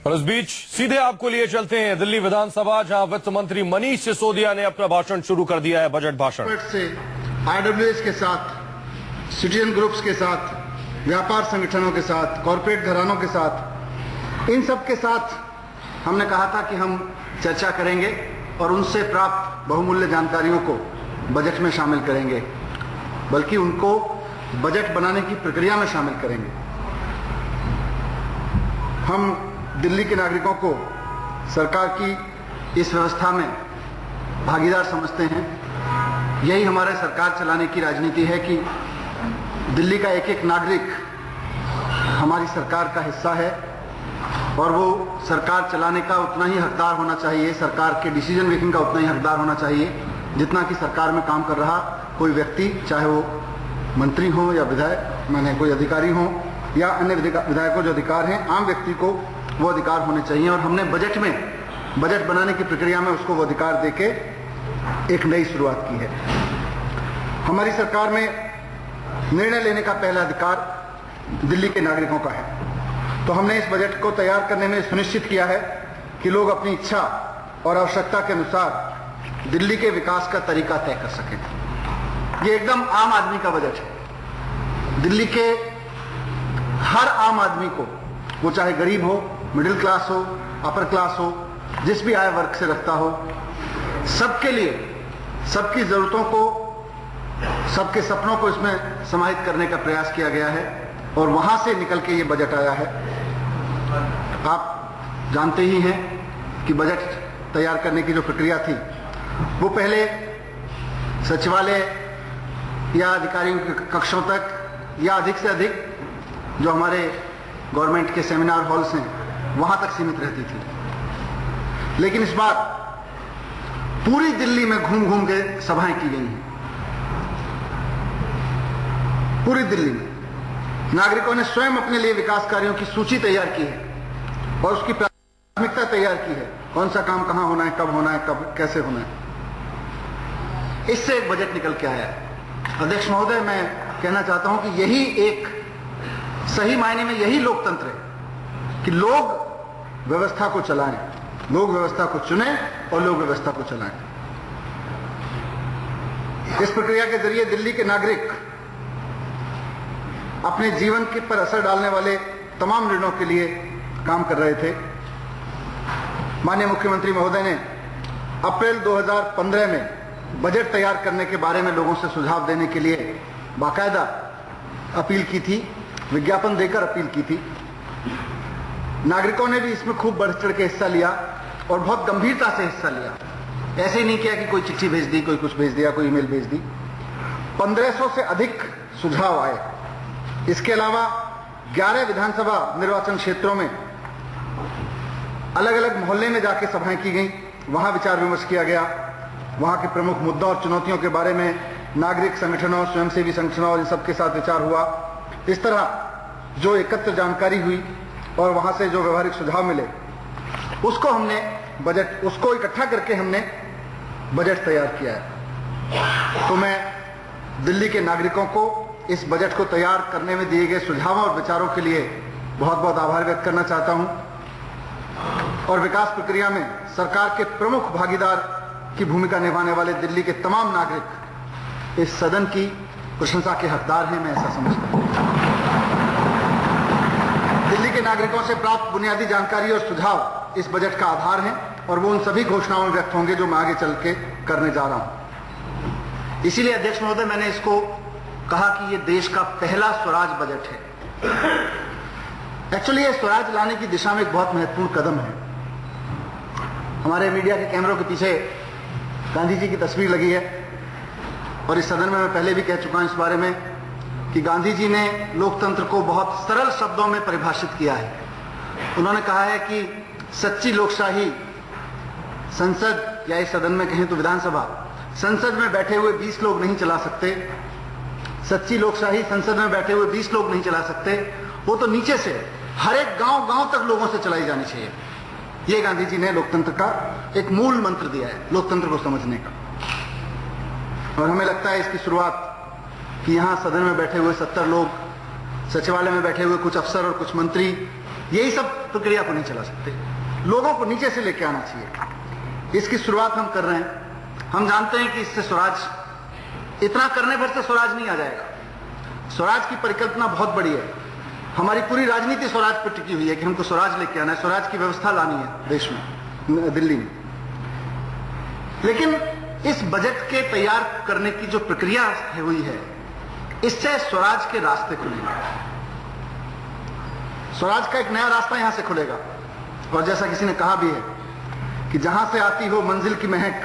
और इस बीच सीधे आपको लिए चलते हैं दिल्ली विधानसभा, जहां वित्त मंत्री मनीष सिसोदिया ने अपना भाषण शुरू कर दिया है, बजट भाषण से IWS के साथ, सिटीजन ग्रुप्स के साथ, व्यापार संगठनों के साथ, कॉरपोरेट घरानों के साथ, इन सब के साथ हमने कहा था कि हम चर्चा करेंगे और उनसे प्राप्त बहुमूल्य जानकारियों को बजट में शामिल करेंगे, बल्कि उनको बजट बनाने की प्रक्रिया में शामिल करेंगे। हम दिल्ली के नागरिकों को सरकार की इस व्यवस्था में भागीदार समझते हैं। यही हमारे सरकार चलाने की राजनीति है कि दिल्ली का एक एक नागरिक हमारी सरकार का हिस्सा है और वो सरकार चलाने का उतना ही हकदार होना चाहिए, सरकार के डिसीजन मेकिंग का उतना ही हकदार होना चाहिए जितना कि सरकार में काम कर रहा कोई व्यक्ति, चाहे वो मंत्री हो या विधायक, माने कोई अधिकारी हो या अन्य विधायकों जो अधिकार हैं, आम व्यक्ति को वो अधिकार होने चाहिए। और हमने बजट बनाने की प्रक्रिया में उसको वो अधिकार देके एक नई शुरुआत की है। हमारी सरकार में निर्णय लेने का पहला अधिकार दिल्ली के नागरिकों का है, तो हमने इस बजट को तैयार करने में सुनिश्चित किया है कि लोग अपनी इच्छा और आवश्यकता के अनुसार दिल्ली के विकास का तरीका तय कर सकें। ये एकदम आम आदमी का बजट है। दिल्ली के हर आम आदमी को, वो चाहे गरीब हो, मिडिल क्लास हो, अपर क्लास हो, जिस भी आय वर्ग से रखता हो, सबके लिए सबकी जरूरतों को, सबके सपनों को इसमें समाहित करने का प्रयास किया गया है और वहां से निकल के ये बजट आया है। आप जानते ही हैं कि बजट तैयार करने की जो प्रक्रिया थी वो पहले सचिवालय या अधिकारियों के कक्षों तक या अधिक से अधिक जो हमारे गवर्नमेंट के सेमिनार हॉल्स हैं वहां तक सीमित रहती थी। लेकिन इस बार पूरी दिल्ली में घूम घूम के सभाएं की गई हैं। पूरी दिल्ली में नागरिकों ने स्वयं अपने लिए विकास कार्यों की सूची तैयार की है और उसकी प्राथमिकता तैयार की है, कौन सा काम कहां होना है, कब होना है, कब कैसे होना है। इससे एक बजट निकल के आया है। अध्यक्ष महोदय, मैं कहना चाहता हूं कि यही एक सही मायने में यही लोकतंत्र है कि लोग व्यवस्था को चलाएं, लोग व्यवस्था को चुनें और लोग व्यवस्था को चलाएं। इस प्रक्रिया के जरिए दिल्ली के नागरिक अपने जीवन के पर असर डालने वाले तमाम निर्णयों के लिए काम कर रहे थे। माननीय मुख्यमंत्री महोदय ने अप्रैल 2015 में बजट तैयार करने के बारे में लोगों से सुझाव देने के लिए बाकायदा अपील की थी, विज्ञापन देकर अपील की थी। नागरिकों ने भी इसमें खूब बढ़ चढ़ के हिस्सा लिया और बहुत गंभीरता से हिस्सा लिया। ऐसे ही नहीं किया कि कोई चिट्ठी भेज दी, कोई कुछ भेज दिया, कोई ईमेल भेज दी। 1500 से अधिक सुझाव आए। इसके अलावा 11 विधानसभा निर्वाचन क्षेत्रों में अलग अलग मोहल्ले में जाके सभाएं की गई, वहां विचार विमर्श किया गया। वहां के प्रमुख मुद्दों और चुनौतियों के बारे में नागरिक संगठनों, स्वयंसेवी संगठनों और इन सबके साथ विचार हुआ। इस तरह जो एकत्र जानकारी हुई और वहां से जो व्यवहारिक सुझाव मिले, उसको हमने उसको इकट्ठा करके हमने बजट तैयार किया है। तो मैं दिल्ली के नागरिकों को इस बजट को तैयार करने में दिए गए सुझावों और विचारों के लिए बहुत बहुत आभार व्यक्त करना चाहता हूं और विकास प्रक्रिया में सरकार के प्रमुख भागीदार की भूमिका निभाने वाले दिल्ली के तमाम नागरिक इस सदन की प्रशंसा के हकदार हैं, मैं ऐसा समझता हूं। दिल्ली के नागरिकों से प्राप्त बुनियादी जानकारी और सुझाव इस बजट का आधार हैं और वो उन सभी घोषणाओं में व्यक्त होंगे जो मैं आगे चल के करने जा रहा हूं। इसीलिए अध्यक्ष महोदय, मैंने इसको कहा कि ये देश का पहला स्वराज बजट है। एक्चुअली ये स्वराज लाने की दिशा में एक बहुत महत्वपूर्ण कदम है। हमारे मीडिया के कैमरों के पीछे गांधी जी की तस्वीर लगी है और इस सदन में मैं पहले भी कह चुका हूं इस बारे में कि गांधी जी ने लोकतंत्र को बहुत सरल शब्दों में परिभाषित किया है। उन्होंने कहा है कि सच्ची लोकशाही संसद, या इस सदन में कहें तो विधानसभा, संसद में बैठे हुए 20 लोग नहीं चला सकते। सच्ची लोकशाही संसद में बैठे हुए 20 लोग नहीं चला सकते, वो तो नीचे से हर एक गांव तक लोगों से चलाई जानी चाहिए। ये गांधी जी ने लोकतंत्र का एक मूल मंत्र दिया है, लोकतंत्र को समझने का। और हमें लगता है इसकी शुरुआत कि यहां सदन में बैठे हुए 70 लोग, सचिवालय में बैठे हुए कुछ अफसर और कुछ मंत्री यही सब प्रक्रिया को नहीं चला सकते, लोगों को नीचे से लेके आना चाहिए। इसकी शुरुआत हम कर रहे हैं। हम जानते हैं कि इससे स्वराज, इतना करने भर से स्वराज नहीं आ जाएगा। स्वराज की परिकल्पना बहुत बड़ी है। हमारी पूरी राजनीति स्वराज पर टिकी हुई है कि हमको स्वराज लेके आना है, स्वराज की व्यवस्था लानी है देश में, दिल्ली में। लेकिन इस बजट के तैयार करने की जो प्रक्रिया हुई है, इससे स्वराज के रास्ते खुलेंगे। स्वराज का एक नया रास्ता यहां से खुलेगा। और जैसा किसी ने कहा भी है कि जहां से आती हो मंजिल की महक,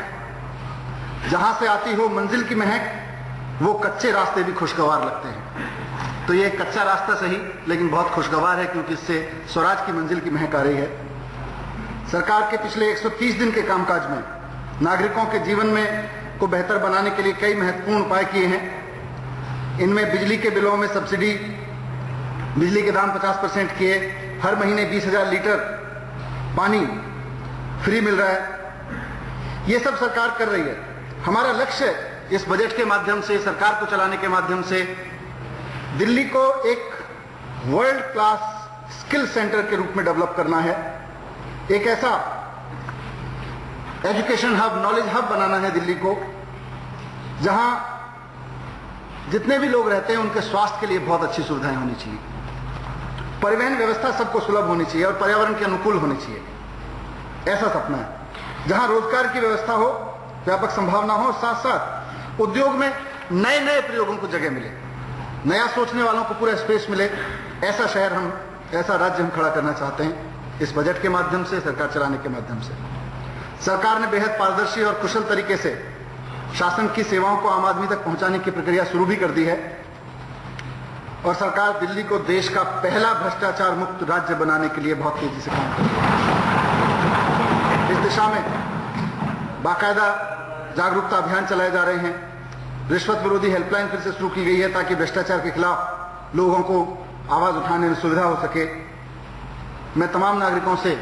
जहां से आती हो मंजिल की महक, वो कच्चे रास्ते भी खुशगवार लगते हैं। तो ये कच्चा रास्ता सही, लेकिन बहुत खुशगवार है, क्योंकि इससे स्वराज की मंजिल की महक आ रही है। सरकार के पिछले 130 दिन के कामकाज में नागरिकों के जीवन में को बेहतर बनाने के लिए कई महत्वपूर्ण उपाय किए हैं। इनमें बिजली के बिलों में सब्सिडी, बिजली के दाम 50% किए, हर महीने 20,000 लीटर पानी फ्री मिल रहा है। ये सब सरकार कर रही है। हमारा लक्ष्य इस बजट के माध्यम से, सरकार को चलाने के माध्यम से, दिल्ली को एक वर्ल्ड क्लास स्किल सेंटर के रूप में डेवलप करना है। एक ऐसा एजुकेशन हब, नॉलेज हब बनाना है दिल्ली को, जहां जितने भी लोग रहते हैं उनके स्वास्थ्य के लिए बहुत अच्छी सुविधाएं होनी चाहिए, परिवहन व्यवस्था सबको सुलभ होनी चाहिए और पर्यावरण के अनुकूल होनी चाहिए। ऐसा सपना है जहां रोजगार की व्यवस्था हो, व्यापक संभावना हो, साथ साथ उद्योग में नए नए प्रयोगों को जगह मिले, नया सोचने वालों को पूरा स्पेस मिले। ऐसा शहर हम, ऐसा राज्य हम खड़ा करना चाहते हैं इस बजट के माध्यम से, सरकार चलाने के माध्यम से। सरकार ने बेहद पारदर्शी और कुशल तरीके से शासन की सेवाओं को आम आदमी तक पहुंचाने की प्रक्रिया शुरू भी कर दी है। और सरकार दिल्ली को देश का पहला भ्रष्टाचार मुक्त राज्य बनाने के लिए बहुत तेजी से काम कर रही है। इस दिशा में बाकायदा जागरूकता अभियान चलाए जा रहे हैं। रिश्वत विरोधी हेल्पलाइन फिर से शुरू की गई है ताकि भ्रष्टाचार के खिलाफ लोगों को आवाज उठाने में सुविधा हो सके। मैं तमाम नागरिकों से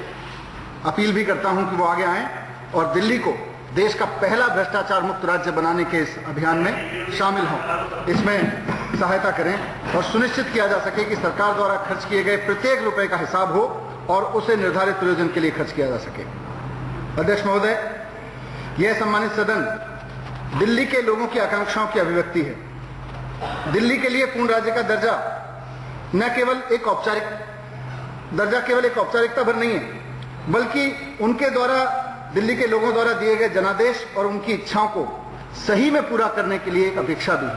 अपील भी करता हूं कि वो आगे आएं और दिल्ली को देश का पहला भ्रष्टाचार मुक्त राज्य बनाने के इस अभियान में शामिल हों, इसमें सहायता करें और सुनिश्चित किया जा सके कि सरकार द्वारा खर्च किए गए प्रत्येक रुपए का हिसाब हो और उसे निर्धारित प्रयोजन के लिए खर्च किया जा सके। अध्यक्ष महोदय, यह सम्मानित सदन दिल्ली के लोगों की आकांक्षाओं की अभिव्यक्ति है। दिल्ली के लिए पूर्ण राज्य का दर्जा न केवल एक औपचारिकता भर नहीं है, बल्कि उनके द्वारा, दिल्ली के लोगों द्वारा दिए गए जनादेश और उनकी इच्छाओं को सही में पूरा करने के लिए एक अपेक्षा भी है।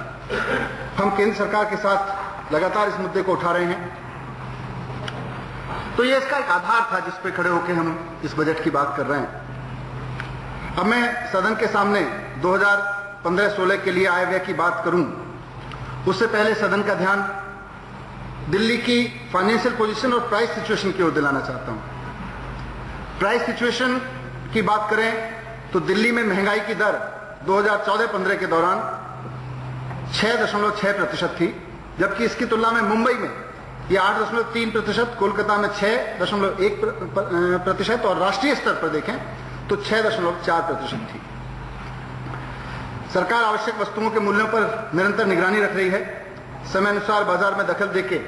हम केंद्र सरकार के साथ लगातार इस मुद्दे को उठा रहे हैं। तो ये इसका एक आधार था जिस पे खड़े होकर हम इस बजट की बात कर रहे हैं। अब मैं सदन के सामने 2015-16 के लिए आय व्यय की बात करूं, उससे पहले सदन का ध्यान दिल्ली की फाइनेंशियल पोजीशन और प्राइस सिचुएशन की ओर दिलाना चाहता हूं। प्राइस सिचुएशन की बात करें तो दिल्ली में महंगाई की दर 2014-15 के दौरान 6.6% थी, जबकि इसकी तुलना में मुंबई में ये 8.3%, कोलकाता में 6.1% और राष्ट्रीय स्तर पर देखें तो 6.4% थी। सरकार आवश्यक वस्तुओं के मूल्यों पर निरंतर निगरानी रख रही है। समय अनुसार बाजार में दखल देके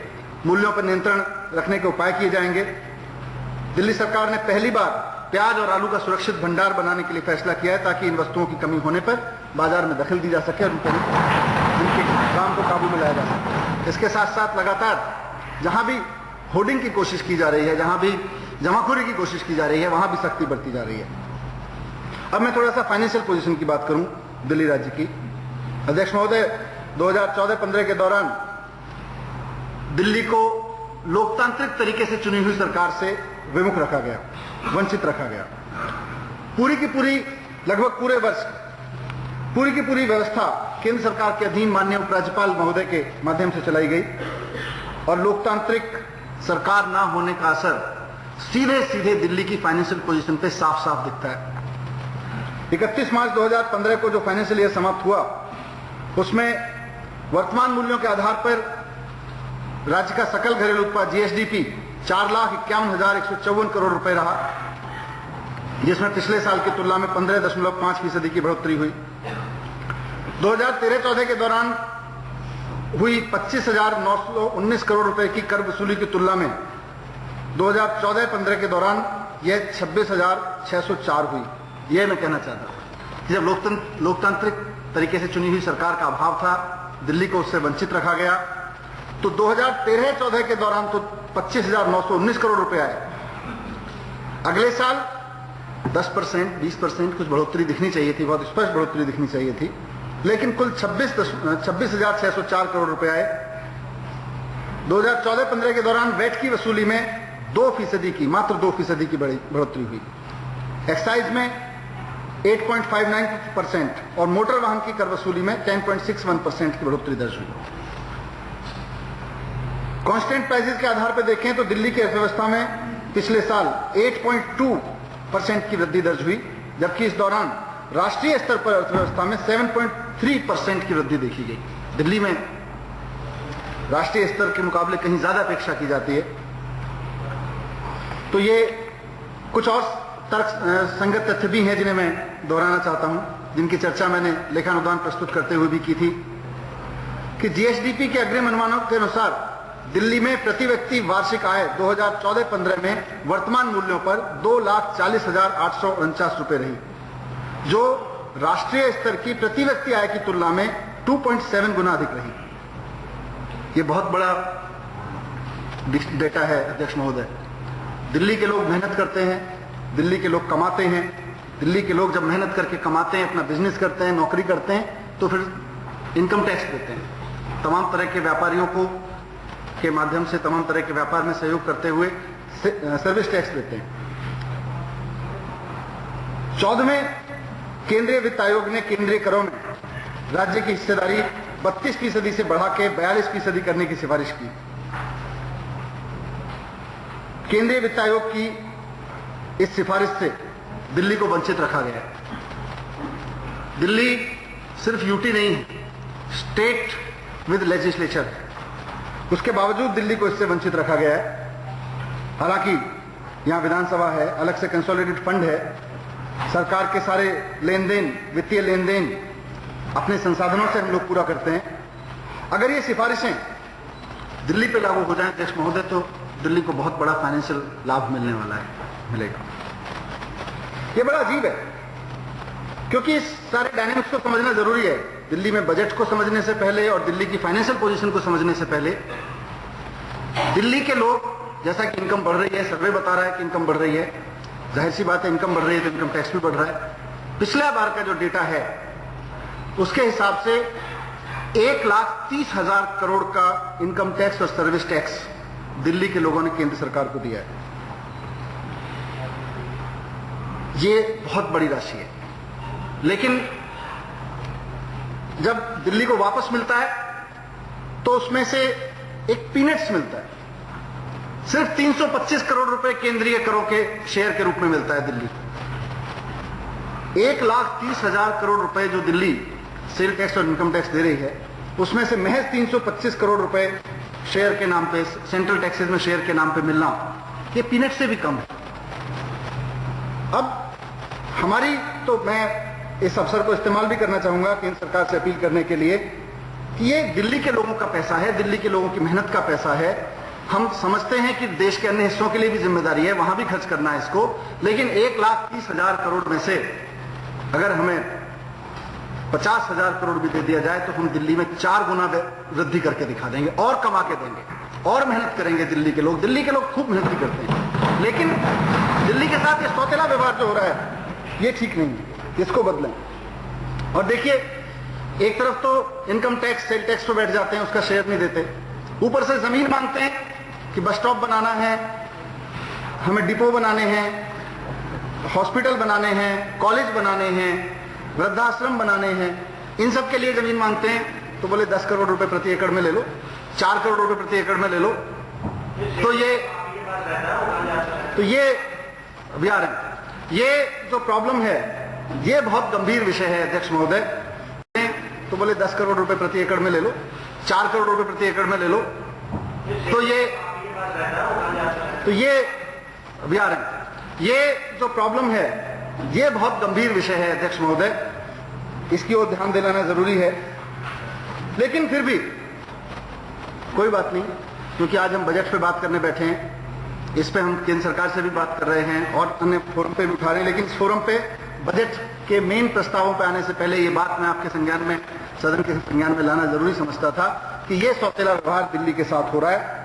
मूल्यों पर नियंत्रण रखने के उपाय किए जाएंगे। दिल्ली सरकार ने पहली बार प्याज और आलू का सुरक्षित भंडार बनाने के लिए फैसला किया है ताकि इन वस्तुओं की कमी होने पर बाजार में दखल दी जा सके और उनके दाम को काबू में लाया जा सके। इसके साथ साथ लगातार जहां भी होर्डिंग की कोशिश की जा रही है, जहां भी जमाखोरी की कोशिश की जा रही है, वहां भी सख्ती बरती जा रही है। अब मैं थोड़ा सा फाइनेंशियल पोजीशन की बात करूं दिल्ली राज्य की। अध्यक्ष महोदय, 2014-15 के दौरान दिल्ली को लोकतांत्रिक तरीके से चुनी हुई सरकार से विमुख रखा गया, वंचित रखा गया। पूरी की पूरी, लगभग पूरे वर्ष पूरी की पूरी व्यवस्था केंद्र सरकार के अधीन माननीय उपराज्यपाल महोदय के माध्यम से चलाई गई और लोकतांत्रिक सरकार ना होने का असर सीधे सीधे दिल्ली की फाइनेंशियल पोजीशन पे साफ साफ दिखता है। 31 मार्च 2015 को जो फाइनेंशियल ईयर समाप्त हुआ, उसमें वर्तमान मूल्यों के आधार पर राज्य का सकल घरेलू उत्पाद जीएसडीपी 4,51,154 करोड़ रुपए रहा, जिसमें पिछले साल की तुलना में 15.5% की बढ़ोतरी हुई। 2013-14 के दौरान हुई 25,919 करोड़ रुपए की कर वसूली की तुलना में 2014-15 के दौरान यह 26,604 हुई। यह मैं कहना चाहता हूं कि जब लोकतांत्रिक तरीके से चुनी हुई सरकार का अभाव था, दिल्ली को उससे वंचित रखा गया, तो 2013-14 के दौरान तो 25,919 करोड़ रुपए आए। अगले साल 10%, 20% कुछ बढ़ोतरी दिखनी चाहिए थी, बहुत स्पष्ट बढ़ोतरी दिखनी चाहिए थी, लेकिन कुल 26,604 करोड़ रुपए आए। 2014-15 के दौरान वैट की वसूली में 2% की, मात्र 2% की बढ़ोतरी हुई। एक्साइज में 8.59% और मोटर वाहन की कर वसूली में 10.61% की बढ़ोतरी दर्ज हुई। कांस्टेंट प्राइसेस के आधार पर देखें तो दिल्ली की अर्थव्यवस्था में पिछले साल 8.2% की वृद्धि दर्ज हुई, जबकि इस दौरान राष्ट्रीय स्तर पर अर्थव्यवस्था में 7.3% की वृद्धि देखी गई। दिल्ली में राष्ट्रीय स्तर के मुकाबले कहीं ज्यादा अपेक्षा की जाती है। तो ये कुछ और तर्क संगत तथ्य भी हैं जिन्हें मैं दोहराना चाहता हूं, जिनकी चर्चा मैंने लेखानुदान प्रस्तुत करते हुए भी की थी, कि जीएसडीपी के अग्रिम अनुमानों के अनुसार दिल्ली में प्रति व्यक्ति वार्षिक आय 2014-15 में वर्तमान मूल्यों पर 2,40,849 रुपए रही, जो राष्ट्रीय स्तर की प्रति व्यक्ति आय की तुलना में 2.7 गुना अधिक रही। ये बहुत बड़ा डेटा है अध्यक्ष महोदय। दिल्ली के लोग मेहनत करते हैं, दिल्ली के लोग कमाते हैं, दिल्ली के लोग जब मेहनत करके कमाते हैं, अपना बिजनेस करते हैं, नौकरी करते हैं, तो फिर इनकम टैक्स देते हैं। तमाम तरह के व्यापारियों को के माध्यम से तमाम तरह के व्यापार में सहयोग करते हुए सर्विस टैक्स देते हैं। 14वें केंद्रीय वित्त आयोग ने केंद्रीय करों में राज्य की हिस्सेदारी 32% से बढ़ा के 42% करने की सिफारिश की। केंद्रीय वित्त आयोग की इस सिफारिश से दिल्ली को वंचित रखा गया है। दिल्ली सिर्फ यूटी नहीं है, स्टेट विद लेजिस्लेचर है, उसके बावजूद दिल्ली को इससे वंचित रखा गया है। हालांकि यहां विधानसभा है, अलग से कंसोलिडेटेड फंड है, सरकार के सारे लेन देन, वित्तीय लेन देन अपने संसाधनों से हम लोग पूरा करते हैं। अगर ये सिफारिशें दिल्ली पे लागू हो जाएं अध्यक्ष महोदय, तो दिल्ली को बहुत बड़ा फाइनेंशियल लाभ मिलने वाला है, मिलेगा। ये बड़ा अजीब है, क्योंकि इस सारे डायनेमिक्स को समझना जरूरी है। दिल्ली में बजट को समझने से पहले और दिल्ली की फाइनेंशियल पोजीशन को समझने से पहले दिल्ली के लोग, जैसा कि इनकम बढ़ रही है, सर्वे बता रहा है कि इनकम बढ़ रही है, जाहिर सी बात है इनकम बढ़ रही है तो इनकम टैक्स भी बढ़ रहा है। पिछला बार का जो डेटा है उसके हिसाब से 1,30,000 करोड़ का इनकम टैक्स और सर्विस टैक्स दिल्ली के लोगों ने केंद्र सरकार को दिया है। ये बहुत बड़ी राशि है, लेकिन जब दिल्ली को वापस मिलता है तो उसमें से एक पीनट्स मिलता है। सिर्फ 325 करोड़ रुपए केंद्रीय करों के शेयर के रूप में मिलता है दिल्ली। 1,30,000 करोड़ रुपए जो दिल्ली सेल टैक्स और इनकम टैक्स दे रही है, उसमें से महज 325 करोड़ रुपए शेयर के नाम पे, सेंट्रल टैक्सेस में शेयर के नाम पे मिलना, ये पीनट से भी कम है। अब हमारी, तो मैं इस अवसर को इस्तेमाल भी करना चाहूंगा केंद्र सरकार से अपील करने के लिए कि ये दिल्ली के लोगों का पैसा है, दिल्ली के लोगों की मेहनत का पैसा है। हम समझते हैं कि देश के अन्य हिस्सों के लिए भी जिम्मेदारी है, वहां भी खर्च करना है इसको, लेकिन 1,30,000 करोड़ में से अगर हमें 50,000 करोड़ भी दे दिया जाए तो हम दिल्ली में 4 गुना वृद्धि करके दिखा देंगे, और कमा के देंगे, और मेहनत करेंगे दिल्ली के लोग। दिल्ली के लोग खूब मेहनत भी करते हैं, लेकिन दिल्ली के साथ ये सौतेला व्यवहार जो हो रहा है ये ठीक नहीं है, इसको बदलें। और देखिए, एक तरफ तो इनकम टैक्स, सेल टैक्स पे बैठ जाते हैं, उसका शेयर नहीं देते, ऊपर से जमीन मांगते हैं कि बस स्टॉप बनाना है, हमें डिपो बनाने हैं, हॉस्पिटल बनाने हैं, कॉलेज बनाने हैं, वृद्धाश्रम बनाने हैं, इन सब के लिए जमीन मांगते हैं। तो बोले 10 करोड़ रुपए प्रति एकड़ में ले लो, 4 करोड़ रुपए प्रति एकड़ में ले लो। तो ये अभी आ रहे हैं। ये जो प्रॉब्लम है ये बहुत गंभीर विषय है अध्यक्ष महोदय। तो बोले 10 करोड़ रुपए प्रति एकड़ में ले लो, 4 करोड़ रुपए प्रति एकड़ में ले लो। तो ये अभी आ रहे हैं। ये जो प्रॉब्लम है ये बहुत गंभीर विषय है अध्यक्ष महोदय, इसकी ओर ध्यान दिलाना जरूरी है। लेकिन फिर भी कोई बात नहीं, क्योंकि आज हम बजट पे बात करने बैठे हैं, इस पे हम केंद्र सरकार से भी बात कर रहे हैं और अन्य फोरम पे भी उठा रहे हैं, लेकिन इस फोरम पे बजट के मेन प्रस्तावों पे आने से पहले ये बात मैं आपके संज्ञान में, सदन के संज्ञान में लाना जरूरी समझता था कि ये सौतेला व्यवहार दिल्ली के साथ हो रहा है।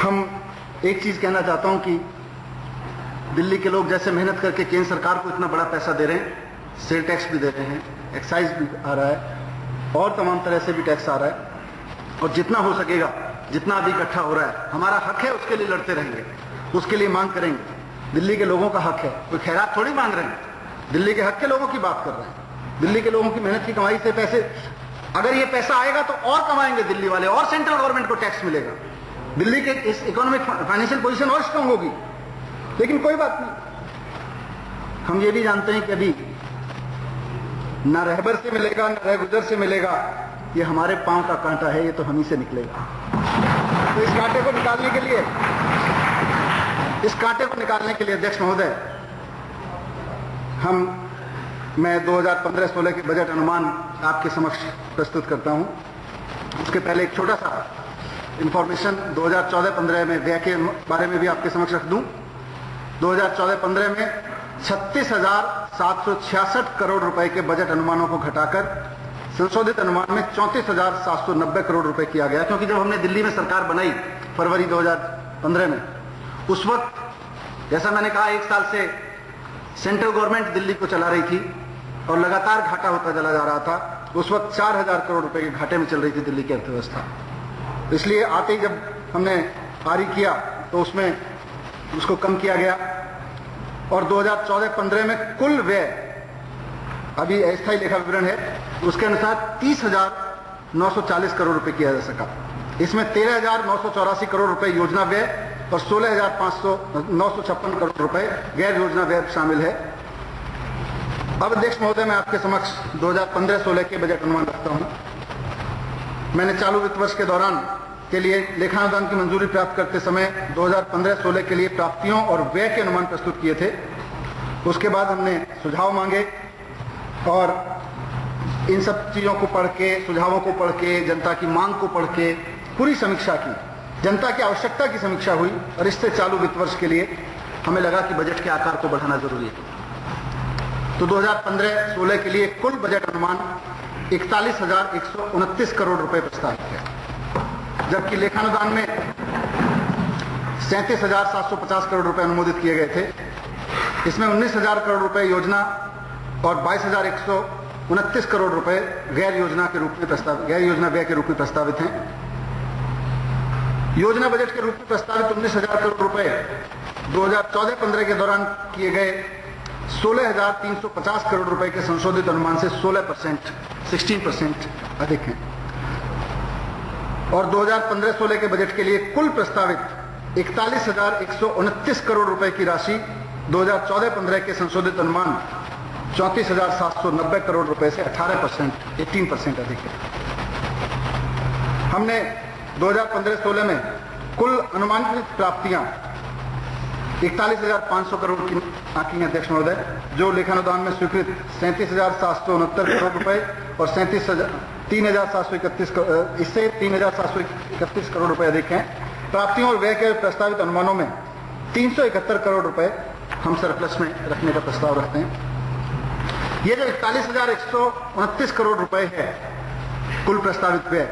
हम एक चीज कहना चाहता हूं कि दिल्ली के लोग जैसे मेहनत करके केंद्र सरकार को इतना बड़ा पैसा दे रहे हैं, सेल टैक्स भी दे रहे हैं, एक्साइज भी आ रहा है और तमाम तरह से भी टैक्स आ रहा है, और जितना हो सकेगा, जितना अभी इकट्ठा हो रहा है, हमारा हक है, उसके लिए लड़ते रहेंगे, उसके लिए मांग करेंगे। दिल्ली के लोगों का हक है, कोई खैरात थोड़ी मांग रहे हैं, दिल्ली के हक के लोगों की बात कर रहे हैं। दिल्ली के लोगों की मेहनत की कमाई से पैसे, अगर ये पैसा आएगा तो और कमाएंगे दिल्ली वाले, और सेंट्रल गवर्नमेंट को टैक्स मिलेगा, दिल्ली के इस इकोनॉमिक फाइनेंशियल पोजीशन और स्ट्रांग होगी। लेकिन कोई बात नहीं, हम ये भी जानते हैं कि अभी ना रहबर से मिलेगा ना रह गुजर से मिलेगा, ये हमारे पांव का कांटा है, ये तो हम ही से निकलेगा। तो इस कांटे को निकालने के लिए, अध्यक्ष महोदय, मैं 2015-16 के बजट अनुमान आपके समक्ष प्रस्तुत करता हूं। उसके पहले एक छोटा सा इंफॉर्मेशन 2014-15 में व्यय के बारे में भी आपके समक्ष रख दूं। 2014-15 में 36,766 करोड़ रुपए के बजट अनुमानों को घटाकर संशोधित अनुमान में 34,790 करोड़ रुपए किया गया, क्योंकि जब हमने दिल्ली में सरकार बनाई फरवरी 2015 में, उस वक्त जैसा मैंने कहा 1 साल से सेंट्रल गवर्नमेंट दिल्ली को चला रही थी और लगातार घाटा होता चला जा रहा था। उस वक्त 4,000 करोड़ रुपए के घाटे में चल रही थी दिल्ली की अर्थव्यवस्था। इसलिए आते ही जब हमने पारी किया तो उसमें उसको कम किया गया और 2014-15 में कुल व्यय, अभी अस्थायी लेखा विवरण है, उसके अनुसार 30,940 करोड़ रुपए किया जा सका। इसमें 13,984 करोड़ रुपए योजना व्यय और 16,956 करोड़ रुपए गैर योजना व्यय शामिल है। अब अध्यक्ष महोदय, मैं आपके समक्ष 2015-16 के बजट अनुमान रखता हूं। मैंने चालू वित्त वर्ष के दौरान के लिए लेखानुदान की मंजूरी प्राप्त करते समय 2015-16 के लिए प्राप्तियों और व्यय के अनुमान प्रस्तुत किए थे। उसके बाद हमने सुझाव मांगे और इन सब चीजों को पढ़ के, सुझावों को पढ़ के, जनता की मांग को पढ़ के पूरी समीक्षा की, जनता की आवश्यकता की समीक्षा हुई और इससे चालू वित्त वर्ष के लिए हमें लगा कि बजट के आकार को बढ़ाना जरूरी है। तो 2015-16 के लिए कुल बजट अनुमान 41,129 करोड़ रुपए प्रस्तावित है, जबकि लेखानुदान में 37,750 करोड़ रुपए अनुमोदित किए गए थे। इसमें 19,000 करोड़ रुपए योजना और 22,129 करोड़ रुपए गैर योजना व्यय के रूप में प्रस्तावित हैं। योजना बजट के रूप में प्रस्तावित 19,000 करोड़ रुपए 2014-15 के दौरान किए गए 16,350 करोड़ रुपए के संशोधित अनुमान से 16% अधिक हैं। और 2015-16 के बजट के लिए कुल प्रस्तावित 41,129 करोड़ रुपए की राशि 2014-15 के संशोधित अनुमान 34,790 करोड़ रुपए से 18% अधिक है। हमने 2015-16 में कुल अनुमानित प्राप्तियां 41,500 करोड़ की आंकी हैं अध्यक्ष महोदय, जो लेखानुदान में स्वीकृत 37,769 करोड़ रुपए और 3,731 करोड़ रुपए अधिक हैं। प्राप्तियों और व्यय के प्रस्तावित अनुमानों में 371 करोड़ रुपए हम सरप्लस में रखने का प्रस्ताव रखते हैं। ये जो 41,129 करोड़ रुपए है कुल प्रस्तावित व्यय,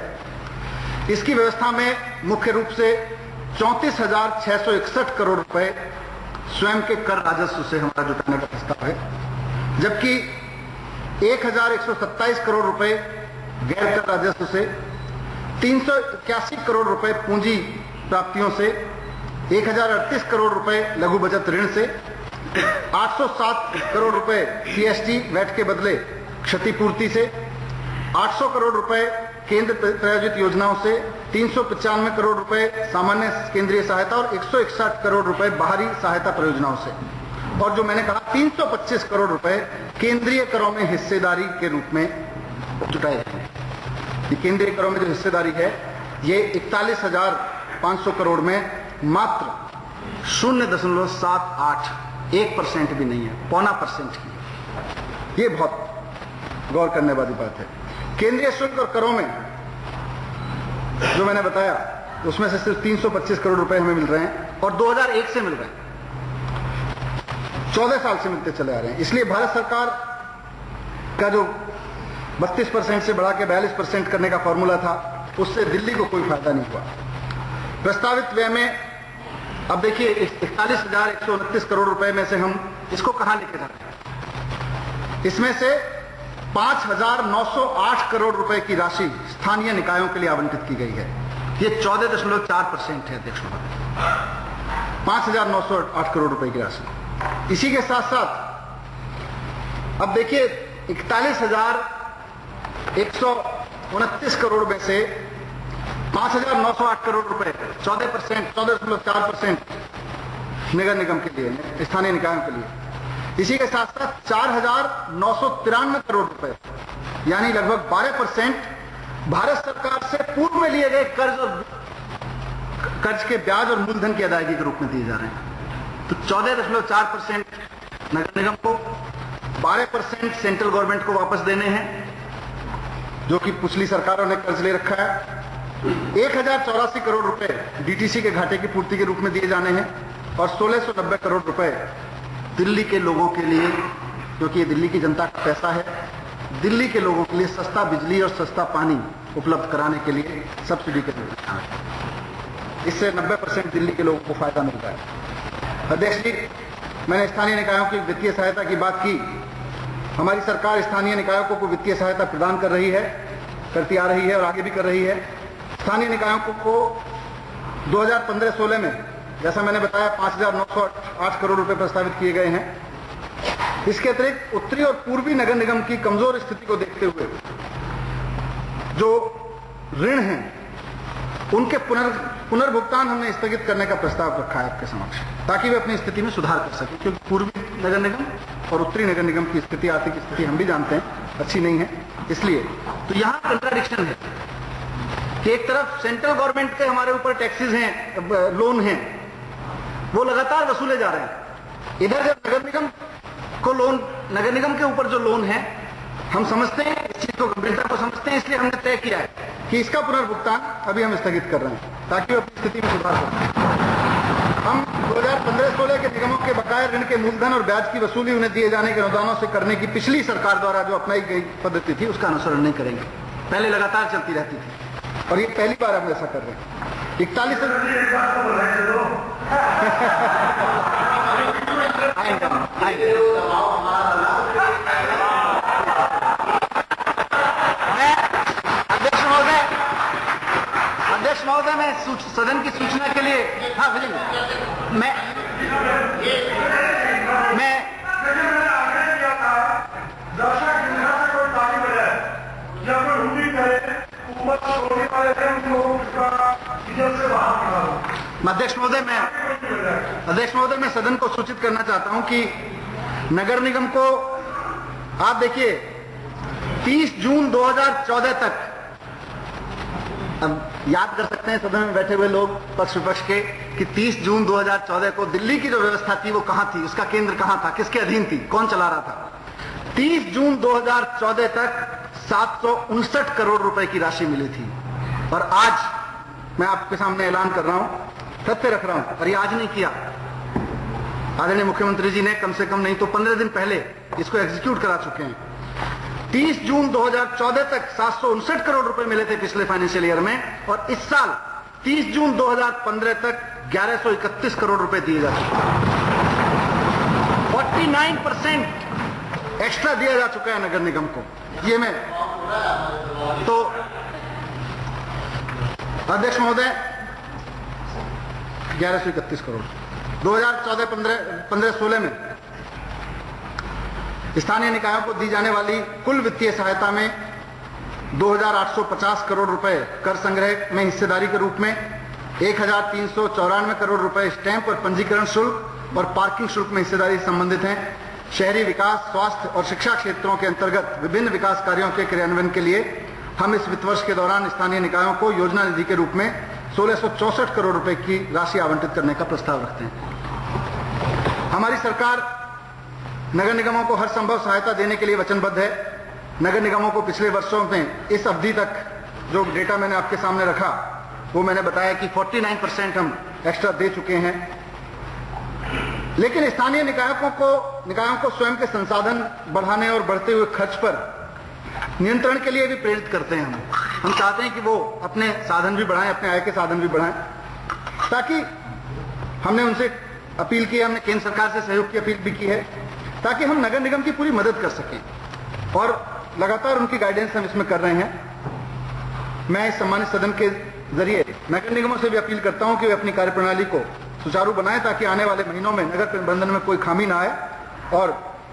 इसकी व्यवस्था में मुख्य रूप से 34,661 करोड़ रुपए स्वयं के कर राजस्व से हमारा जुटाने का प्रस्ताव है, जबकि 1,127 करोड़ रुपए गैर कर राजस्व से, 381 करोड़ रुपए पूंजी प्राप्तियों से, 1,038 करोड़ रुपए लघु बचत ऋण से, 807 करोड़ रुपए सीएसटी वैट के बदले क्षतिपूर्ति से, 800 करोड़ रुपए केंद्र प्रायोजित योजनाओं से, 395 करोड़ रुपए सामान्य केंद्रीय सहायता और 161 करोड़ रुपए बाहरी सहायता परियोजनाओं से, और जो मैंने कहा 325 करोड़ रुपए केंद्रीय करों में हिस्सेदारी के रूप में जुटाए हैं। ये केंद्रीय करों में जो हिस्सेदारी है, ये 41,500 करोड़ में मात्र 0.78% भी नहीं है, 0.25% की। ये बहुत गौर करने वाली बात है। केंद्रीय शुल्क और करों में जो मैंने बताया उसमें से सिर्फ 325 करोड़ रुपए हमें मिल रहे हैं और 2001 से मिल रहे हैं, 14 साल से मिलते चले आ रहे हैं। इसलिए भारत सरकार का जो 32% से बढ़ा के 42% करने का फॉर्मूला था, उससे दिल्ली को कोई फायदा नहीं हुआ। प्रस्तावित व्यय में अब देखिए 41,129 करोड़ रुपए में से हम इसको कहां लेके जा रहे हैं। इसमें से 5,908 करोड़ रुपए की राशि स्थानीय निकायों के लिए आवंटित की गई है। ये 14.4% है अध्यक्ष महोदय, 5,908 करोड़ रुपए की राशि। इसी के साथ साथ अब देखिए 41,129 करोड़ में से 5,908 करोड़ रुपए 14.4% नगर निगम के लिए, स्थानीय निकायों के लिए। इसी के साथ साथ 4,993 करोड़ रुपए यानी लगभग 12% भारत सरकार से पूर्व में लिए गए कर्ज के ब्याज और मूलधन की अदायगी के रूप में दिए जा रहे हैं। तो 14.4% नगर निगम को, 12% सेंट्रल गवर्नमेंट को वापस देने हैं, जो कि पिछली सरकारों ने कर्ज ले रखा है। 1,084 करोड़ रुपए डीटीसी के घाटे की पूर्ति के रूप में दिए जाने हैं और 1,690 करोड़ रुपए दिल्ली के लोगों के लिए, क्योंकि ये दिल्ली की जनता का पैसा है, दिल्ली के लोगों के लिए सस्ता बिजली और सस्ता पानी उपलब्ध कराने के लिए सब्सिडी के रूप में। इससे 90% दिल्ली के लोगों को फायदा मिल रहा है। अध्यक्ष जी, मैंने स्थानीय निकायों की वित्तीय सहायता की बात की। हमारी सरकार स्थानीय निकायों को वित्तीय सहायता प्रदान कर रही है, करती आ रही है और आगे भी कर रही है। स्थानीय निकायों को 2015-16 में, जैसा मैंने बताया, 5,908 करोड़ रुपए प्रस्तावित किए गए हैं। इसके अतिरिक्त उत्तरी और पूर्वी नगर निगम की कमजोर स्थिति को देखते हुए जो ऋण हैं उनके पुनर्भुगतान हमने स्थगित करने का प्रस्ताव रखा है आपके समक्ष, ताकि वे अपनी स्थिति में सुधार कर सकें। क्योंकि पूर्वी नगर निगम और उत्तरी नगर निगम की स्थिति, आर्थिक स्थिति हम भी जानते हैं अच्छी नहीं है। इसलिए तो यहाँ कंट्राडिक्शन है कि एक तरफ सेंट्रल गवर्नमेंट के हमारे ऊपर टैक्सेस हैं, लोन हैं, वो लगातार वसूले जा रहे हैं। इधर जब नगर निगम को लोन, नगर निगम के ऊपर जो लोन है, हम समझते हैं इस चीज को, गंभीरता को समझते हैं। इसलिए हमने तय किया है कि इसका पुनर्भुगतान अभी हम स्थगित कर रहे हैं, ताकि वो अपनी स्थिति में सुधार हो। हम 2015-16 के निगमों के बकाया ऋण के मूलधन और ब्याज की वसूली उन्हें दिए जाने के अनुदानों से करने की पिछली सरकार द्वारा जो अपनाई गई पद्धति थी, उसका अनुसरण नहीं करेंगे। पहले लगातार चलती रहती थी और ये पहली बार हम ऐसा कर रहे हैं। 41 अध्यक्ष महोदय, मैं सदन की सूचना के लिए, हाँ मैं अध्यक्ष महोदय मैं सदन को सूचित करना चाहता हूं कि नगर निगम को आप देखिए 30 जून 2014 तक, अब याद कर सकते हैं सदन में बैठे हुए लोग पक्ष विपक्ष के, कि 30 जून 2014 को दिल्ली की जो व्यवस्था थी वो कहां थी, उसका केंद्र कहां था, किसके अधीन थी, कौन चला रहा था। 30 जून 2014 तक 759 करोड़ रुपए की राशि मिली थी और आज मैं आपके सामने ऐलान कर रहा हूं, तथ्य रख रहा हूं, और ये आज नहीं किया, आदरणीय मुख्यमंत्री जी ने कम से कम नहीं तो 15 दिन पहले इसको एग्जीक्यूट करा चुके हैं। 30 जून 2014 तक 759 करोड़ रुपए मिले थे पिछले फाइनेंशियल ईयर में, और इस साल 30 जून 2015 तक 1131 करोड़ रुपए दिए जा चुके हैं। 49% एक्स्ट्रा दिया जा चुका है नगर निगम को। ये मैं तो अध्यक्ष महोदय 1131 करोड़ 2014-15-16 में स्थानीय निकायों को दी जाने वाली कुल वित्तीय सहायता में 2,850 करोड़ रुपए कर संग्रह में हिस्सेदारी के रूप में, 1,394 करोड़ रुपए स्टैंप और पंजीकरण शुल्क और पार्किंग शुल्क में हिस्सेदारी संबंधित हैं। शहरी विकास, स्वास्थ्य और शिक्षा क्षेत्रों के अंतर्गत विभिन्न विकास कार्यों के क्रियान्वयन के लिए हम इस वित्त वर्ष के दौरान स्थानीय निकायों को योजना निधि के रूप में 1664 करोड़ रुपए की राशि आवंटित करने का प्रस्ताव रखते हैं। हमारी सरकार नगर निगमों को हर संभव सहायता देने के लिए वचनबद्ध है। नगर निगमों को पिछले वर्षों में इस अवधि तक जो डेटा मैंने आपके सामने रखा, वो मैंने बताया कि 49% हम एक्स्ट्रा दे चुके हैं। लेकिन स्थानीय निकायों को स्वयं के संसाधन बढ़ाने और बढ़ते हुए खर्च पर नियंत्रण के लिए भी प्रेरित करते हैं। हम चाहते हैं कि वो अपने साधन भी बढ़ाएं, अपने आय के साधन भी बढ़ाएं, ताकि हमने उनसे अपील की है, हमने केंद्र सरकार से सहयोग की अपील भी की है, ताकि हम नगर निगम की पूरी मदद कर सकें। और लगातार उनकी गाइडेंस हम इसमें कर रहे हैं। मैं इस सम्मानित सदन के जरिए नगर निगमों से भी अपील करता हूं कि वे अपनी कार्यप्रणाली को सुचारू बनाएं, ताकि आने वाले महीनों में नगर प्रबंधन में कोई खामी ना आए और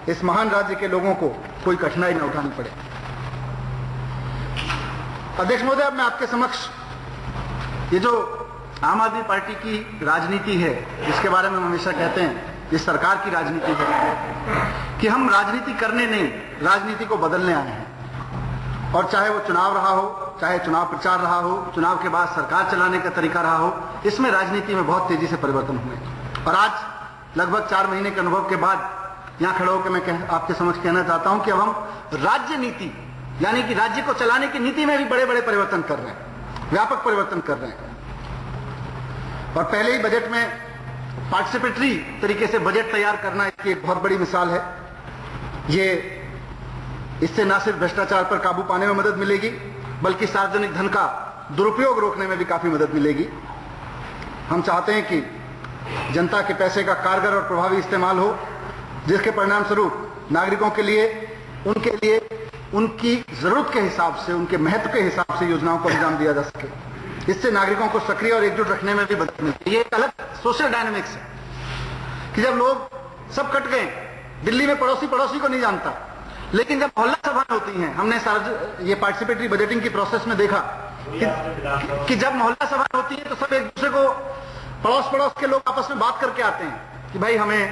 इस महान राज्य के लोगों को कोई कठिनाई न उठानी पड़े। अध्यक्ष महोदय, अब मैं आपके समक्ष ये जो आम आदमी पार्टी की राजनीति है, जिसके बारे में हम हमेशा कहते हैं ये सरकार की राजनीति है, कि हम राजनीति करने नहीं, राजनीति को बदलने आए हैं। और चाहे वो चुनाव रहा हो, चाहे चुनाव प्रचार रहा हो, चुनाव के बाद सरकार चलाने का तरीका रहा हो, इसमें राजनीति में बहुत तेजी से परिवर्तन हुए। और आज लगभग 4 महीने के अनुभव के बाद यहां खड़े होकर मैं आपके समक्ष कहना चाहता हूं कि अब हम राज्य नीति, यानी कि राज्य को चलाने की नीति में भी बड़े बड़े परिवर्तन कर रहे हैं, व्यापक परिवर्तन कर रहे हैं। और पहले ही बजट में पार्टिसिपेटरी तरीके से बजट तैयार करना इसकी एक बहुत बड़ी मिसाल है। इससे न सिर्फ भ्रष्टाचार पर काबू पाने में मदद मिलेगी, बल्कि सार्वजनिक धन का दुरुपयोग रोकने में भी काफी मदद मिलेगी। हम चाहते हैं कि जनता के पैसे का कारगर और प्रभावी इस्तेमाल हो, जिसके परिणाम स्वरूप नागरिकों के लिए उनकी जरूरत के हिसाब से, उनके महत्व के हिसाब से योजनाओं को अंजाम दिया जा सके। इससे नागरिकों को सक्रिय और एकजुट रखने में भी मदद मिलती है। ये एक अलग सोशल डायनामिक्स है कि जब लोग सब कट गए, दिल्ली में पड़ोसी को नहीं जानता, लेकिन जब मोहल्ला सभाएं होती हैं, हमने ये पार्टिसिपेटरी बजटिंग की प्रोसेस में देखा कि जब मोहल्ला सभाएं होती है तो सब एक दूसरे को पड़ोस के लोग आपस में बात करके आते हैं कि भाई हमें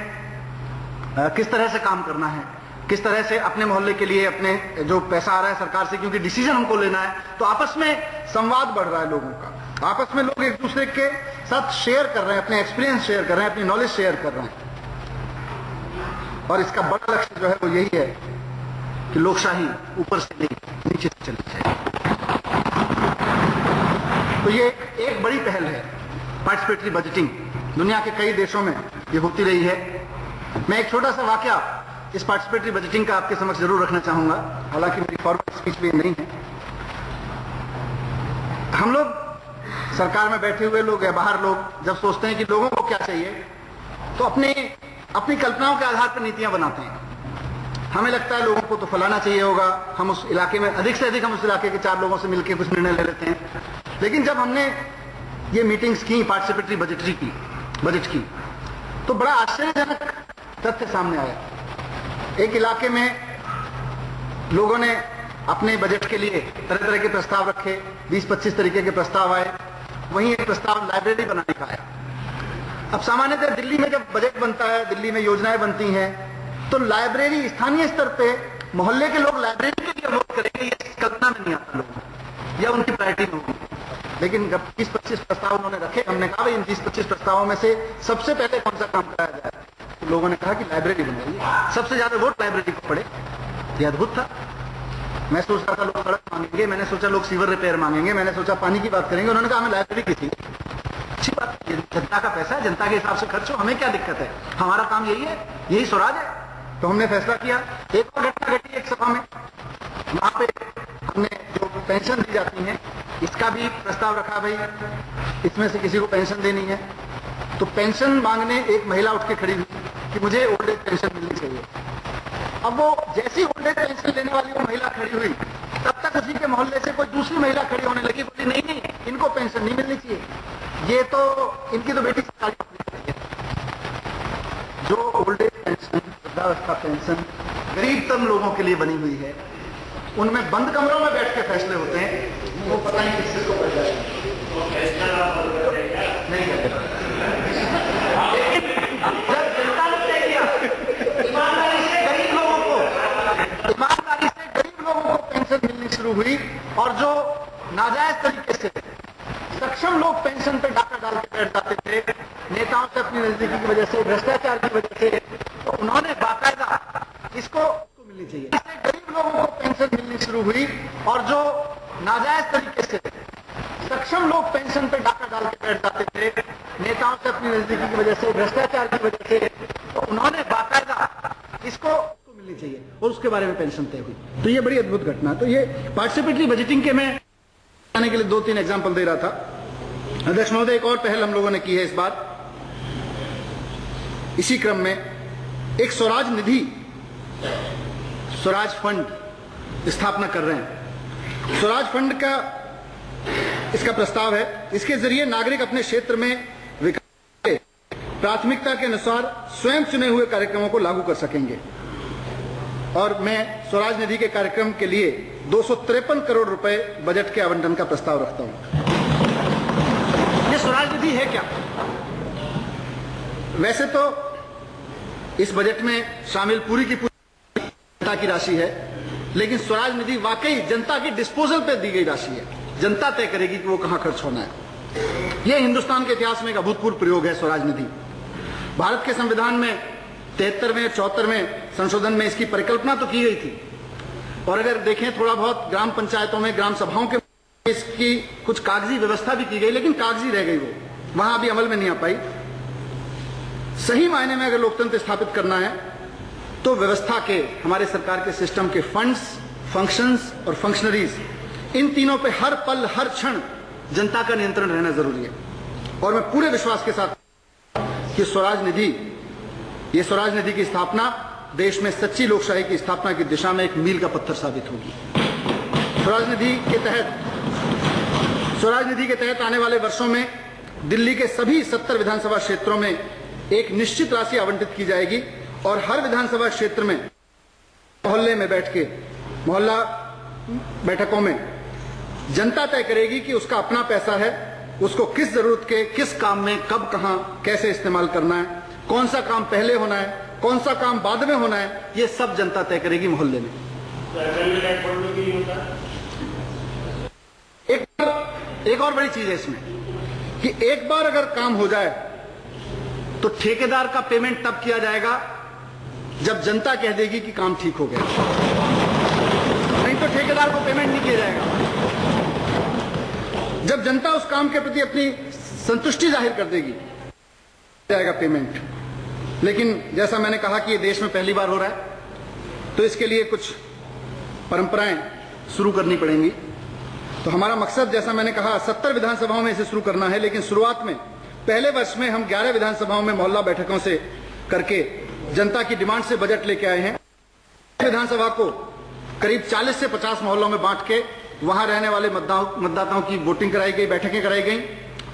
किस तरह से काम करना है, किस तरह से अपने मोहल्ले के लिए अपने जो पैसा आ रहा है सरकार से, क्योंकि डिसीजन हमको लेना है, तो आपस में संवाद बढ़ रहा है लोगों का। आपस में लोग एक दूसरे के साथ शेयर कर रहे हैं, अपने एक्सपीरियंस शेयर कर रहे हैं, अपनी नॉलेज शेयर कर रहे हैं। और इसका बड़ा लक्ष्य जो है वो यही है कि लोकशाही ऊपर से नहीं, नीचे से चलनी चाहिए। तो ये एक बड़ी पहल है पार्टिसिपेटरी बजटिंग। दुनिया के कई देशों में ये होती रही है। मैं एक छोटा सा वाकया इस पार्टिसिपेटरी बजटिंग का आपके समक्ष जरूर रखना चाहूंगा, हालांकि मेरी फॉर्मल स्पीच भी नहीं है। हम लोग सरकार में बैठे हुए लोग या बाहर लोग जब सोचते हैं कि लोगों को क्या चाहिए, तो अपनी कल्पनाओं के आधार पर नीतियां बनाते हैं। हमें लगता है लोगों को तो फलाना चाहिए होगा, हम उस इलाके में अधिक से अधिक हम उस इलाके के 4 लोगों से मिलकर कुछ निर्णय ले लेते हैं। लेकिन जब हमने ये मीटिंग्स की पार्टिसिपेटरी बजट की, तो बड़ा आश्चर्यजनक तथ्य सामने आया। एक इलाके में लोगों ने अपने बजट के लिए तरह तरह के प्रस्ताव रखे, 20-25 तरीके के प्रस्ताव आए। वहीं एक प्रस्ताव लाइब्रेरी बनाने का आया। अब सामान्यतः दिल्ली में जब बजट बनता है, दिल्ली में योजनाएं बनती हैं, तो लाइब्रेरी स्थानीय स्तर पे मोहल्ले के लोग लाइब्रेरी के लिए वोट करेंगे, ये कल्पना में नहीं आता लोगों को, या उनकी प्रायोरिटी में होगी। लेकिन जब 20-25 प्रस्ताव उन्होंने रखे, हमने कहा इन 20-25 प्रस्तावों में से सबसे पहले कौन सा काम कराया जाए, तो लोगों ने कहा कि लाइब्रेरी बनाइए। सबसे ज्यादा वोट लाइब्रेरी को पड़े। यह अद्भुत था। मैं सोच रहा था लोग सड़क मांगेंगे, मैंने सोचा लोग सीवर रिपेयर मांगेंगे, मैंने सोचा पानी की बात करेंगे, उन्होंने कहा हमें लाइब्रेरी की थी। अच्छी बात, जनता का पैसा है, जनता के हिसाब से खर्च हो, हमें क्या दिक्कत है, हमारा काम यही है, यही स्वराज है। तो हमने फैसला किया। एक और घटना घटी एक सभा में, वहां पे हमने जो पेंशन दी जाती है इसका भी प्रस्ताव रखा, भाई इसमें से किसी को पेंशन देनी है। तो पेंशन मांगने एक महिला उठ के खड़ी हुई कि मुझे ओल्ड एज पेंशन मिलनी चाहिए। अब वो जैसी ओल्ड एज पेंशन लेने वाली वो महिला खड़ी हुई, तब तक उसी के मोहल्ले से कोई दूसरी महिला खड़ी होने लगी, बोली नहीं इनको पेंशन नहीं मिलनी चाहिए, ये तो इनकी तो बेटी सरकारी नौकरी चाहिए। जो ओल्ड एज पेंशन, वृद्धावस्था पेंशन गरीबतम लोगों के लिए बनी हुई है, उनमें बंद कमरों में बैठ के फैसले होते हैं, वो पता नहीं किससे को नहीं करते। जब जनता ने तय किया ईमानदारी से गरीब लोगों को पेंशन मिलनी शुरू हुई, और जो नाजायज तरीके से सक्षम लोग पेंशन पे डाका डाल के बैठ जाते थे, नेताओं से अपनी नजदीकी की वजह से, भ्रष्टाचार की वजह से, तो उन्होंने बाकायदा इसको मिलनी चाहिए। इससे गरीब लोगों को पेंशन मिलनी शुरू हुई, और जो नाजायज तरीके से सक्षम लोग पेंशन पे डाका डाल के बैठ जाते थे, नेताओं से अपनी नजदीकी की वजह से, भ्रष्टाचार की वजह से, तो उन्होंने बाकायदा इसको मिलनी चाहिए और उसके बारे में पेंशन तय हुई। तो ये बड़ी अद्भुत घटना। तो ये पार्टिसिपेटरी बजटिंग के मैं आने के लिए 2-3 एग्जाम्पल दे रहा था। अध्यक्ष महोदय, एक और पहल हम लोगों ने की है इस बार। इसी क्रम में एक स्वराज निधि, स्वराज फंड स्थापना कर रहे हैं। स्वराज फंड का इसका प्रस्ताव है। इसके जरिए नागरिक अपने क्षेत्र में विकास के प्राथमिकता के अनुसार स्वयं चुने हुए कार्यक्रमों को लागू कर सकेंगे। और मैं स्वराज निधि के कार्यक्रम के लिए 253 करोड़ रुपए बजट के आवंटन का प्रस्ताव रखता हूं। ये स्वराज निधि है क्या? वैसे तो इस बजट में शामिल पूरी की पूरी जनता की राशि है, लेकिन स्वराज निधि वाकई जनता की डिस्पोजल पे दी गई राशि है। जनता तय करेगी कि वो कहां खर्च होना है। यह हिंदुस्तान के इतिहास में एक अभूतपूर्व प्रयोग है स्वराज निधि। भारत के संविधान में 73वें और 74वें संशोधन में इसकी परिकल्पना तो की गई थी, और अगर देखें थोड़ा बहुत ग्राम पंचायतों में, ग्राम सभाओं के इसकी कुछ कागजी व्यवस्था भी की गई, लेकिन कागजी रह गई, वो वहां अभी अमल में नहीं आ पाई। सही मायने में अगर लोकतंत्र स्थापित करना है तो व्यवस्था के, हमारे सरकार के सिस्टम के फंड्स, फंक्शंस और फंक्शनरीज, इन तीनों पे हर पल हर क्षण जनता का नियंत्रण रहना जरूरी है। और मैं पूरे विश्वास के साथ कि स्वराज निधि, ये स्वराज निधि की स्थापना देश में सच्ची लोकशाही की स्थापना की दिशा में एक मील का पत्थर साबित होगी। स्वराज निधि के तहत आने वाले वर्षों में दिल्ली के सभी 70 विधानसभा क्षेत्रों में एक निश्चित राशि आवंटित की जाएगी, और हर विधानसभा क्षेत्र में मोहल्ले में बैठ के, मोहल्ला बैठकों में जनता तय करेगी कि उसका अपना पैसा है, उसको किस जरूरत के, किस काम में, कब, कहां, कैसे इस्तेमाल करना है, कौन सा काम पहले होना है, कौन सा काम बाद में होना है, ये सब जनता तय करेगी मोहल्ले में। एक और बड़ी चीज है इसमें कि एक बार अगर काम हो जाए तो ठेकेदार का पेमेंट तब किया जाएगा जब जनता कह देगी कि काम ठीक हो गया, नहीं तो ठेकेदार को पेमेंट नहीं किया जाएगा। जब जनता उस काम के प्रति अपनी संतुष्टि जाहिर कर देगी जाएगा पेमेंट। लेकिन जैसा मैंने कहा कि ये देश में पहली बार हो रहा है, तो इसके लिए कुछ परंपराएं शुरू करनी पड़ेंगी। तो हमारा मकसद, जैसा मैंने कहा, 70 विधानसभाओं में इसे शुरू करना है, लेकिन शुरुआत में पहले वर्ष में हम 11 विधानसभाओं में मोहल्ला बैठकों से करके जनता की डिमांड से बजट लेके आए हैं। विधानसभा को करीब 40 से 50 मोहल्लों में बांट के वहां रहने वाले मतदाताओं की वोटिंग कराई गई, बैठकें कराई गई,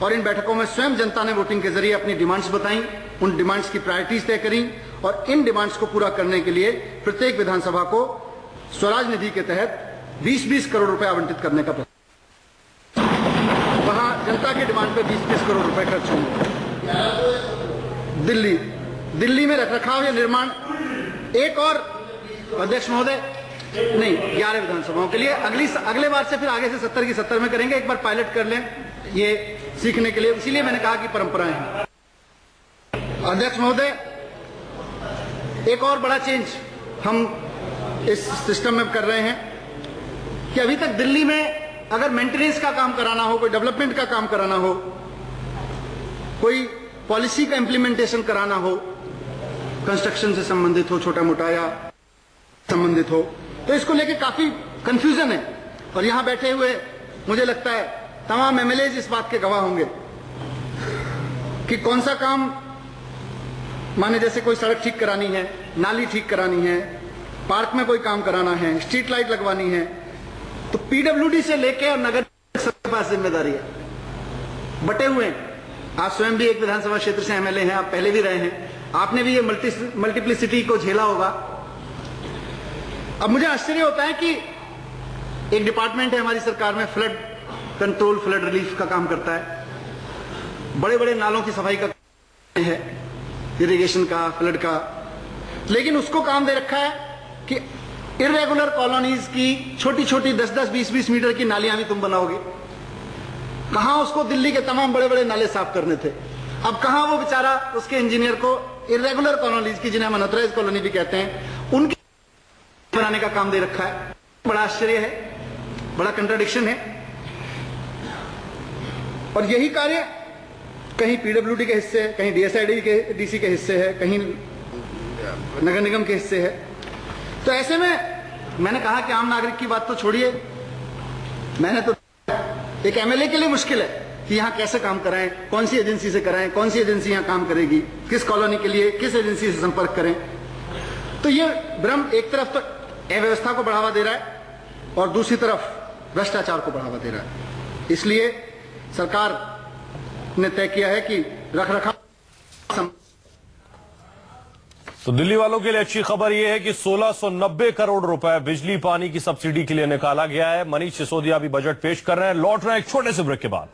और इन बैठकों में स्वयं जनता ने वोटिंग के जरिए अपनी डिमांड्स बताई, उन डिमांड्स की प्रायोरिटीज तय करी, और इन डिमांड्स को पूरा करने के लिए प्रत्येक विधानसभा को स्वराज निधि के तहत 20-20 करोड़ रुपए आवंटित करने का, वहां जनता की डिमांड पे 20-20 करोड़ रुपए खर्च होंगे। दिल्ली में रखरखाव या निर्माण, एक और अध्यक्ष महोदय, नहीं, 11 विधानसभाओं के लिए, अगले बार से फिर आगे से 70 की 70 में करेंगे। एक बार पायलट कर लें ये सीखने के लिए, इसीलिए मैंने कहा कि परंपराएं हैं। अध्यक्ष महोदय, एक और बड़ा चेंज हम इस सिस्टम में कर रहे हैं कि अभी तक दिल्ली में अगर मेंटेनेंस का काम कराना हो, कोई डेवलपमेंट का काम कराना हो, कोई पॉलिसी का इंप्लीमेंटेशन कराना हो, कंस्ट्रक्शन से संबंधित हो, छोटा मोटा या संबंधित हो, तो इसको लेके काफी कंफ्यूजन है। और यहां बैठे हुए मुझे लगता है तमाम एमएलए इस बात के गवाह होंगे कि कौन सा काम, माने जैसे कोई सड़क ठीक करानी है, नाली ठीक करानी है, पार्क में कोई काम कराना है, स्ट्रीट लाइट लगवानी है, तो पीडब्ल्यूडी से लेके और नगर सबके पास जिम्मेदारी है, बटे हुए हैं। आप स्वयं भी एक विधानसभा क्षेत्र से एमएलए हैं, आप पहले भी रहे हैं, आपने भी ये मल्टीप्लिसिटी को झेला होगा। अब मुझे आश्चर्य होता है कि एक डिपार्टमेंट है हमारी सरकार में, फ्लड कंट्रोल, फ्लड रिलीफ का काम करता है, बड़े बड़े नालों की सफाई का है, इरिगेशन का, फ्लड का, लेकिन उसको काम दे रखा है कि इर्रेगुलर कॉलोनीज की छोटी छोटी 10-10, 20-20 मीटर की नालियां भी तुम बनाओगे। कहां उसको दिल्ली के तमाम बड़े बड़े नाले साफ करने थे। अब कहां वो बेचारा, उसके इंजीनियर को इर्रेगुलर कॉलोनीज की, जिन्हें हम अनऑथराइज कॉलोनी भी कहते हैं, उनकी बनाने का काम दे रखा है। बड़ा आश्चर्य है, बड़ा कंट्राडिक्शन है। और यही कार्य कहीं पीडब्ल्यूडी के हिस्से है, कहीं डीएसआईडी के डीसी के हिस्से है, कहीं नगर निगम के हिस्से है। तो ऐसे में मैंने कहा कि आम नागरिक की बात तो छोड़िए, मैंने तो एक एमएलए के लिए मुश्किल है कि यहां कैसे काम कराएं, कौन सी एजेंसी से कराएं, कौन सी एजेंसी यहां काम करेगी, किस कॉलोनी के लिए किस एजेंसी से संपर्क करें। तो ये भ्रम एक तरफ तो अव्यवस्था को बढ़ावा दे रहा है और दूसरी तरफ भ्रष्टाचार को बढ़ावा दे रहा है। इसलिए सरकार ने तय किया है कि रखरखाव। तो दिल्ली वालों के लिए अच्छी खबर यह है कि 1690 करोड़ रुपए बिजली पानी की सब्सिडी के लिए निकाला गया है। मनीष सिसोदिया भी बजट पेश कर रहे हैं। लौट रहे हैं एक छोटे से ब्रेक के बाद।